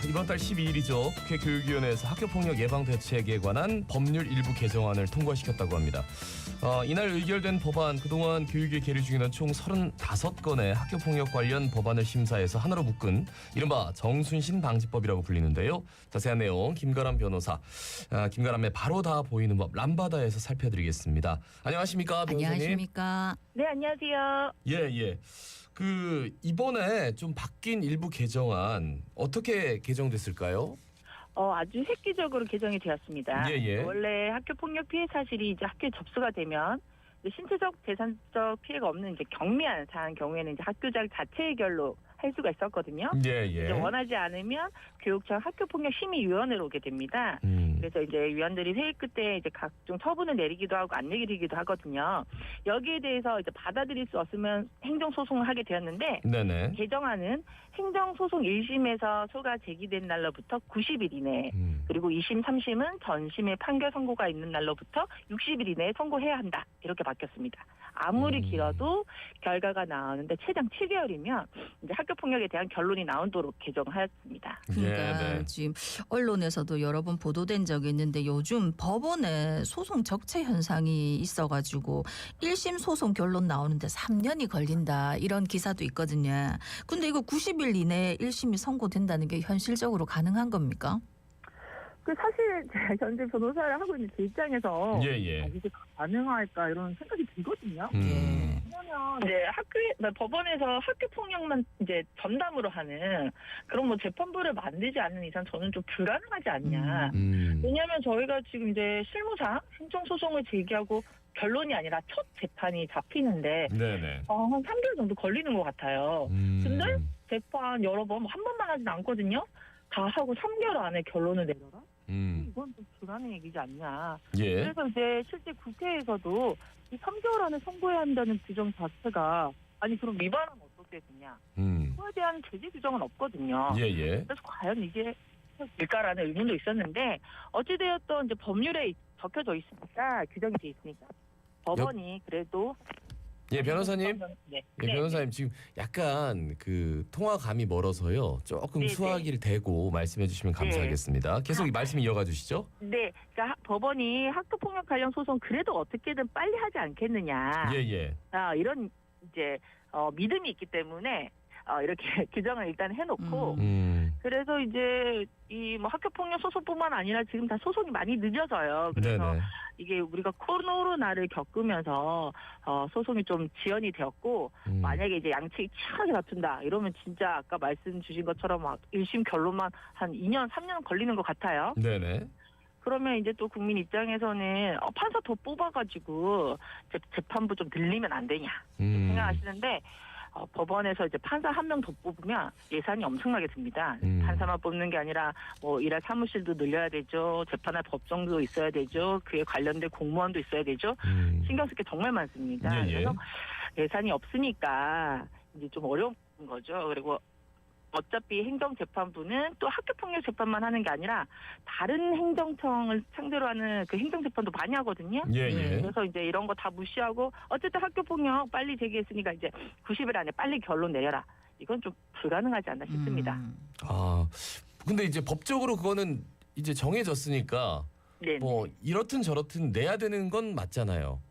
이번 달 12일이죠. 국회 교육위원회에서 학교폭력 예방대책에 관한 법률 일부 개정안을 통과시켰다고 합니다. 이날 의결된 법안, 그동안 교육에 계류 중이던 총 35건의 학교폭력 관련 법안을 심사해서 하나로 묶은 이른바 정순신 방지법이라고 불리는데요. 자세한 내용 김가람 변호사, 김가람의 바로 다 보이는 법 람바다에서 살펴드리겠습니다. 안녕하십니까, 변호사님? 안녕하십니까. 네, 안녕하세요. 예. 이번에 좀 바뀐 일부 개정안 어떻게 개정됐을까요? 아주 획기적으로 개정이 되었습니다. 예. 원래 학교 폭력 피해 사실이 이제 학교에 접수가 되면 신체적, 재산적 피해가 없는 이제 경미한 사안 경우에는 이제 학교장 자체 해결로 할 수가 있었거든요. 예. 이제 원하지 않으면 교육청 학교폭력심의위원회로 오게 됩니다. 그래서 이제 위원들이 회의 끝에 이제 각종 처분을 내리기도 하고 안 내리기도 하거든요. 여기에 대해서 이제 받아들일 수 없으면 행정소송을 하게 되었는데, 네네. 개정안은 행정소송 1심에서 소가 제기된 날로부터 90일 이내, 그리고 2심, 3심은 전심의 판결 선고가 있는 날로부터 60일 이내에 선고해야 한다. 이렇게 바뀌었습니다. 아무리 길어도 결과가 나오는데 최장 7개월이면 이제 학교폭력에 대한 결론이 나오도록 개정하였습니다. 그러니까 지금 언론에서도 여러 번 보도된 적이 있는데 요즘 법원에 소송 적체 현상이 있어가지고 1심 소송 결론 나오는데 3년이 걸린다 이런 기사도 있거든요. 근데 이거 90일 이내에 1심이 선고된다는 게 현실적으로 가능한 겁니까? 사실 제가 현재 변호사를 하고 있는 제 입장에서 예. 이게 가능할까 이런 생각이 들거든요. 왜냐면 이제 법원에서 학교 폭력만 이제 전담으로 하는 그런 뭐 재판부를 만들지 않는 이상 저는 좀 불가능하지 않냐. 왜냐하면 저희가 지금 이제 실무상 행정소송을 제기하고 결론이 아니라 첫 재판이 잡히는데 네네. 한 3개월 정도 걸리는 것 같아요. 근데 재판 여러 번 한 번만 하진 않거든요. 다 하고 3개월 안에 결론을 내려라? 이건 좀 불가능한 얘기지 않냐. 예. 그래서 이제 실제 국회에서도 이 3개월 안에 선고해야 한다는 규정 자체가 그럼 위반은 어떻게 되냐. 그거에 대한 제재 규정은 없거든요. 예. 그래서 과연 이게 될까라는 의문도 있었는데 어찌되었던 이제 법률에 적혀져 있으니까 규정이 돼 있으니까 법원이 그래도 예, 변호사님. 네. 예, 변호사님 지금 약간 그 통화감이 멀어서요. 조금 네네. 수화기를 대고 말씀해 주시면 감사하겠습니다. 계속 이 말씀 이어가 주시죠. 네, 그러니까 법원이 학교폭력 관련 소송 그래도 어떻게든 빨리 하지 않겠느냐. 예. 이런 이제 믿음이 있기 때문에 이렇게 규정을 일단 해놓고 그래서 이제 이 뭐 학교폭력 소송뿐만 아니라 지금 다 소송이 많이 늦어져요. 그래서 네네. 이게 우리가 코로나를 겪으면서 소송이 좀 지연이 되었고 만약에 이제 양측이 치열하게 다툰다 이러면 진짜 아까 말씀 주신 것처럼 막 1심 결론만 한 2년 3년 걸리는 것 같아요. 네네. 그러면 이제 또 국민 입장에서는 판사 더 뽑아가지고 재판부 좀 늘리면 안 되냐 생각하시는데 법원에서 이제 판사 한 명 더 뽑으면 예산이 엄청나게 듭니다. 판사만 뽑는 게 아니라 뭐 일할 사무실도 늘려야 되죠. 재판할 법정도 있어야 되죠. 그에 관련된 공무원도 있어야 되죠. 신경 쓸 게 정말 많습니다. 예. 그래서 예산이 없으니까 이제 좀 어려운 거죠. 그리고 어차피 행정재판부는 또 학교폭력 재판만 하는 게 아니라 다른 행정청을 상대로 하는 그 행정재판도 많이 하거든요. 예. 그래서 이제 이런 거 다 무시하고 어쨌든 학교폭력 빨리 제기했으니까 이제 90일 안에 빨리 결론 내려라. 이건 좀 불가능하지 않나 싶습니다. 근데 이제 법적으로 그거는 이제 정해졌으니까 네. 뭐 이렇든 저렇든 내야 되는 건 맞잖아요.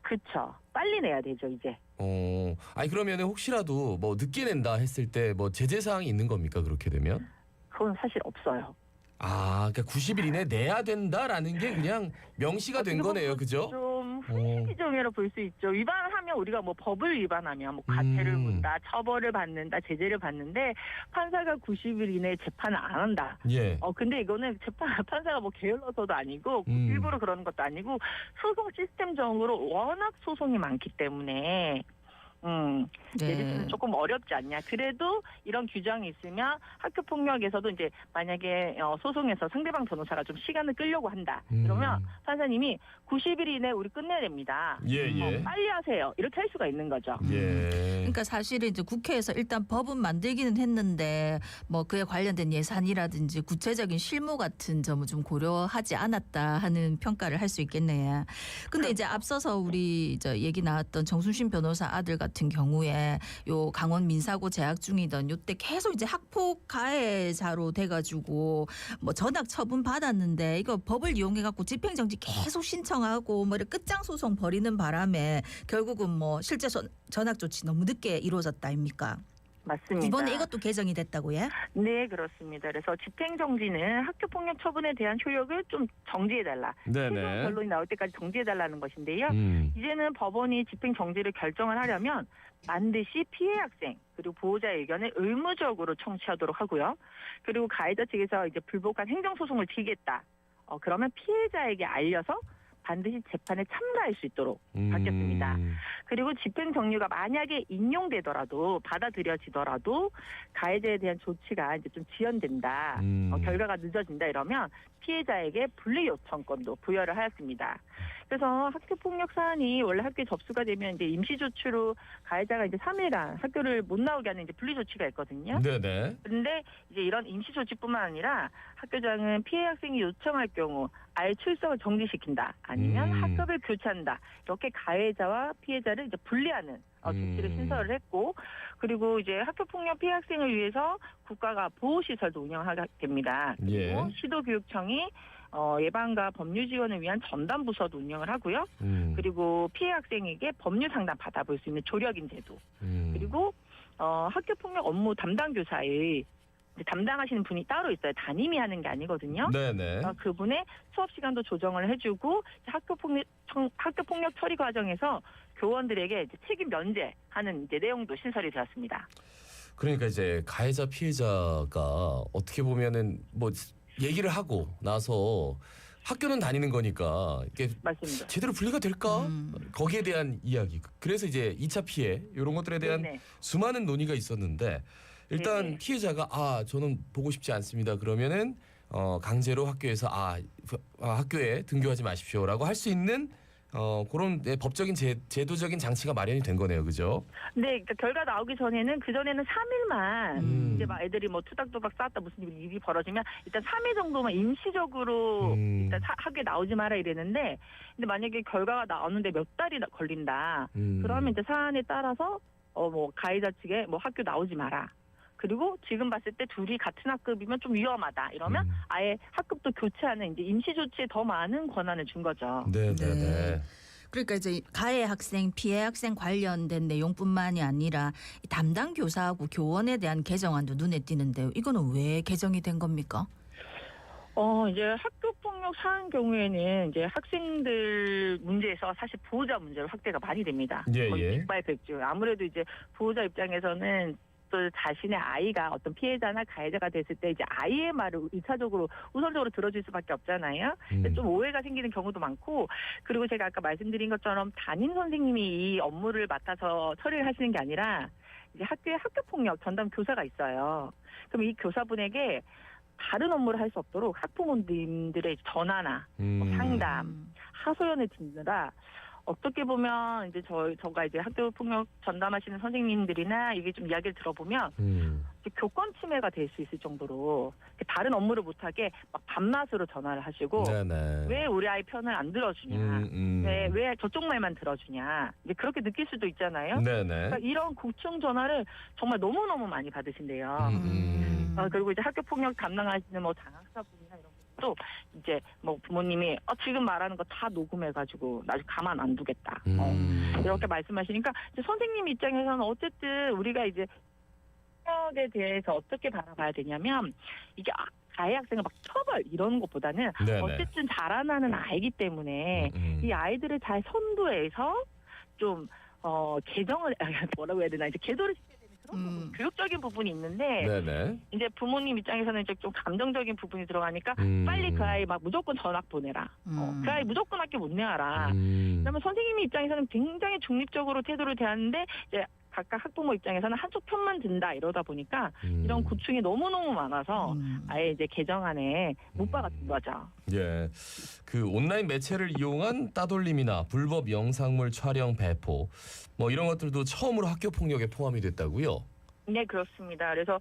그렇죠. 빨리 내야 되죠, 이제. 그러면 혹시라도 뭐 늦게 낸다 했을 때 뭐 제재 사항이 있는 겁니까? 그렇게 되면? 그건 사실 없어요. 그러니까 90일 이내 내야 된다라는 게 그냥 명시가 된 거네요, 그죠? 좀 훈시기정이라 볼 수 있죠. 위반하면 우리가 뭐 법을 위반하면 뭐 과태를 문다, 처벌을 받는다, 제재를 받는데 판사가 90일 이내에 재판을 안 한다. 예. 근데 이거는 판사가 뭐 게을러서도 아니고 일부러 그러는 것도 아니고 소송 시스템적으로 워낙 소송이 많기 때문에 내리기는 조금 어렵지 않냐. 그래도 이런 규정이 있으면 학교폭력에서도 이제 만약에 소송에서 상대방 변호사가 좀 시간을 끌려고 한다. 그러면 판사님이 90일 이내 우리 끝내야 됩니다. 예. 빨리 하세요. 이렇게 할 수가 있는 거죠. 예. 그러니까 사실은 이제 국회에서 일단 법은 만들기는 했는데 뭐 그에 관련된 예산이라든지 구체적인 실무 같은 점을 좀 고려하지 않았다 하는 평가를 할 수 있겠네요. 근데 이제 앞서서 우리 저 얘기 나왔던 정순신 변호사 아들 같은 경우에 요 강원 민사고 재학 중이던 요때 계속 이제 학폭 가해자로 돼가지고 뭐 전학 처분 받았는데 이거 법을 이용해 갖고 집행정지 계속 신청하고 뭐 이렇게 끝장 소송 벌이는 바람에 결국은 뭐 실제 전학 조치 너무 늦게 이루어졌다 아닙니까? 맞습니다. 이번에 이것도 개정이 됐다고요? 네, 그렇습니다. 그래서 집행정지는 학교폭력 처분에 대한 효력을 좀 정지해달라. 최종 네네. 결론이 나올 때까지 정지해달라는 것인데요. 이제는 법원이 집행정지를 결정을 하려면 반드시 피해 학생 그리고 보호자의 의견을 의무적으로 청취하도록 하고요. 그리고 가해자 측에서 이제 불복한 행정소송을 지겠다. 그러면 피해자에게 알려서 반드시 재판에 참가할 수 있도록 바뀌었습니다. 그리고 집행정지가 만약에 인용되더라도 받아들여지더라도 가해자에 대한 조치가 이제 좀 지연된다. 결과가 늦어진다 이러면 피해자에게 분리 요청권도 부여를 하였습니다. 그래서 학교폭력 사안이 원래 학교에 접수가 되면 이제 임시조치로 가해자가 이제 3일간 학교를 못 나오게 하는 이제 분리조치가 있거든요. 네네. 그런데 이제 이런 임시조치뿐만 아니라 학교장은 피해 학생이 요청할 경우 아예 출석을 정지시킨다. 아니면 학급을 교체한다. 이렇게 가해자와 피해자를 이제 분리하는 조치를 신설을 했고, 그리고 이제 학교폭력 피해 학생을 위해서 국가가 보호시설도 운영하게 됩니다. 그리고 예. 시도교육청이 예방과 법률 지원을 위한 전담 부서도 운영을 하고요. 그리고 피해 학생에게 법률 상담 받아볼 수 있는 조력인 제도. 그리고 학교폭력 업무 담당 교사의 담당하시는 분이 따로 있어요. 담임이 하는 게 아니거든요. 네네. 그분의 수업 시간도 조정을 해주고 학교폭력 처리 과정에서 교원들에게 이제 책임 면제하는 이제 내용도 신설이 되었습니다. 그러니까 이제 가해자 피해자가 어떻게 보면은 뭐 얘기를 하고 나서 학교는 다니는 거니까 이게 맞습니다. 제대로 분리가 될까? 거기에 대한 이야기. 그래서 이제 2차 피해 이런 것들에 대한 네네. 수많은 논의가 있었는데 일단 네네. 피해자가 저는 보고 싶지 않습니다. 그러면은 강제로 학교에서 학교에 등교하지 마십시오라고 할 수 있는 그런 법적인 제도적인 장치가 마련이 된 거네요, 그죠? 네, 그러니까 결과 나오기 전에는 그 전에는 3일만 이제 막 애들이 뭐 투닥투닥 싸웠다 무슨 일이 벌어지면 일단 3일 정도만 임시적으로 일단 학교에 나오지 마라 이랬는데, 근데 만약에 결과가 나오는데 몇 달이 걸린다. 그러면 이제 사안에 따라서 뭐 가해자 측에 뭐 학교 나오지 마라. 그리고 지금 봤을 때 둘이 같은 학급이면 좀 위험하다. 이러면 아예 학급도 교체하는 이제 임시 조치에 더 많은 권한을 준 거죠. 네네네. 네. 그러니까 이제 가해 학생, 피해 학생 관련된 내용뿐만이 아니라 담당 교사하고 교원에 대한 개정안도 눈에 띄는데요. 이거는 왜 개정이 된 겁니까? 이제 학교폭력 사안 경우에는 이제 학생들 문제에서 사실 보호자 문제로 확대가 많이 됩니다. 예, 거의 예. 백발백중. 아무래도 이제 보호자 입장에서는 또 자신의 아이가 어떤 피해자나 가해자가 됐을 때 이제 아이의 말을 1차적으로 우선적으로 들어줄 수밖에 없잖아요. 근데 좀 오해가 생기는 경우도 많고, 그리고 제가 아까 말씀드린 것처럼 담임 선생님이 이 업무를 맡아서 처리를 하시는 게 아니라 이제 학교에 학교폭력 전담 교사가 있어요. 그럼 이 교사분에게 다른 업무를 할 수 없도록 학부모님들의 전화나 상담, 하소연을 듣느라 어떻게 보면 이제 저가 이제 학교 폭력 전담하시는 선생님들이나 이게 좀 이야기를 들어보면 교권 침해가 될 수 있을 정도로 다른 업무를 못하게 막 밤낮으로 전화를 하시고 네네. 왜 우리 아이 편을 안 들어주냐, 왜 저쪽 말만 들어주냐, 이제 그렇게 느낄 수도 있잖아요. 네네. 그러니까 이런 고충 전화를 정말 너무너무 많이 받으신대요. 그리고 이제 학교 폭력 담당하시는 뭐 장학사분이나 이런 또 이제 뭐 부모님이 지금 말하는 거 다 녹음해가지고 나중에 가만 안 두겠다. 이렇게 말씀하시니까 이제 선생님 입장에서는 어쨌든 우리가 이제 폭력에 대해서 어떻게 바라봐야 되냐면 이게 가해 학생을 막 처벌 이런 것보다는 네네. 어쨌든 자라나는 아이기 때문에 이 아이들을 잘 선도해서 좀 개정을 뭐라고 해야 되나 이제 개도를 시켜야 되는 그런 부분, 교육적인 부분이 있는데 네네. 이제 부모님 입장에서는 이제 좀 감정적인 부분이 들어가니까 빨리 그 아이 막 무조건 전학 보내라. 그 아이 무조건 학교 못 내와라. 그러면 선생님이 입장에서는 굉장히 중립적으로 태도를 대하는데 이제 각각 학부모 입장에서는 한쪽 편만 든다 이러다 보니까 이런 고충이 너무너무 많아서 아예 이제 개정안에 못 박았던 거죠. 예, 그 온라인 매체를 이용한 따돌림이나 불법 영상물 촬영 배포 뭐 이런 것들도 처음으로 학교 폭력에 포함이 됐다고요? 네, 그렇습니다. 그래서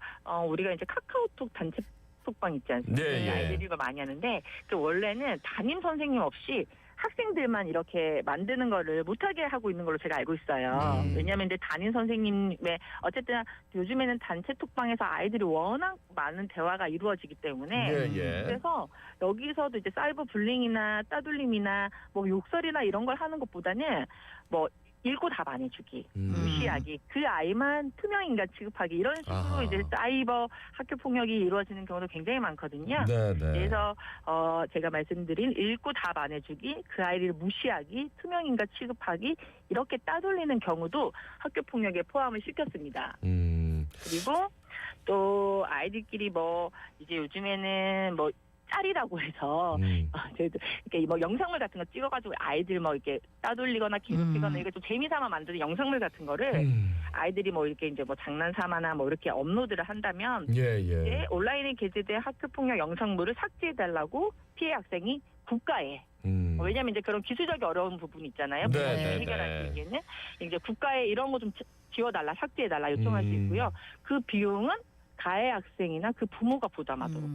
우리가 이제 카카오톡 단체 톡방 있지 않습니까? 네, 예. 아이들이 이거 많이 하는데 그 원래는 담임 선생님 없이 학생들만 이렇게 만드는 거를 못하게 하고 있는 걸로 제가 알고 있어요. 왜냐하면 이제 담임 선생님의 어쨌든 요즘에는 단체 톡방에서 아이들이 워낙 많은 대화가 이루어지기 때문에 예, 예. 그래서 여기서도 이제 사이버 불링이나 따돌림이나 뭐 욕설이나 이런 걸 하는 것보다는 뭐 읽고 답 안 해주기, 무시하기, 그 아이만 투명 인간 취급하기 이런 식으로 아하. 이제 사이버 학교 폭력이 이루어지는 경우도 굉장히 많거든요. 네, 네. 그래서 제가 말씀드린 읽고 답 안 해주기, 그 아이를 무시하기, 투명 인간 취급하기 이렇게 따돌리는 경우도 학교 폭력에 포함을 시켰습니다. 그리고 또 아이들끼리 뭐 이제 요즘에는 뭐 짤이라고 해서 저희도 이렇게 뭐 영상물 같은 거 찍어가지고 아이들 뭐 이렇게 따돌리거나 괴롭히거나 이거 좀 재미삼아 만드는 영상물 같은 거를 아이들이 뭐 이렇게 이제 뭐 장난삼아나 뭐 이렇게 업로드를 한다면 예, 예. 이제 온라인에 게재된 학교 폭력 영상물을 삭제해달라고 피해 학생이 국가에 왜냐하면 이제 그런 기술적인 어려운 부분이 있잖아요. 네, 네, 해결할 네. 수 있게는 이제 국가에 이런 거 좀 지워달라, 삭제해달라 요청할 수 있고요. 그 비용은 가해 학생이나 그 부모가 부담하도록.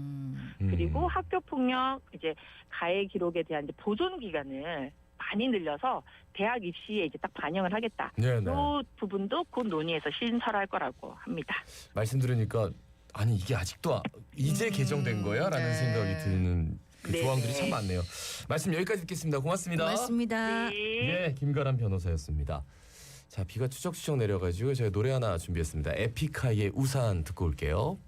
그리고 학교 폭력 이제 가해 기록에 대한 이제 보존 기간을 많이 늘려서 대학 입시에 이제 딱 반영을 하겠다. 네, 네. 이 부분도 곧 논의해서 신설할 거라고 합니다. 말씀 들으니까 아니 이게 아직도 이제 개정된 거야라는 네. 생각이 드는 그 네. 조항들이 참 많네요. 말씀 여기까지 듣겠습니다. 고맙습니다. 고맙습니다. 네. 예, 김가람 변호사였습니다. 자, 비가 추적추적 내려가지고 저희 노래 하나 준비했습니다. 에픽하이의 우산 듣고 올게요.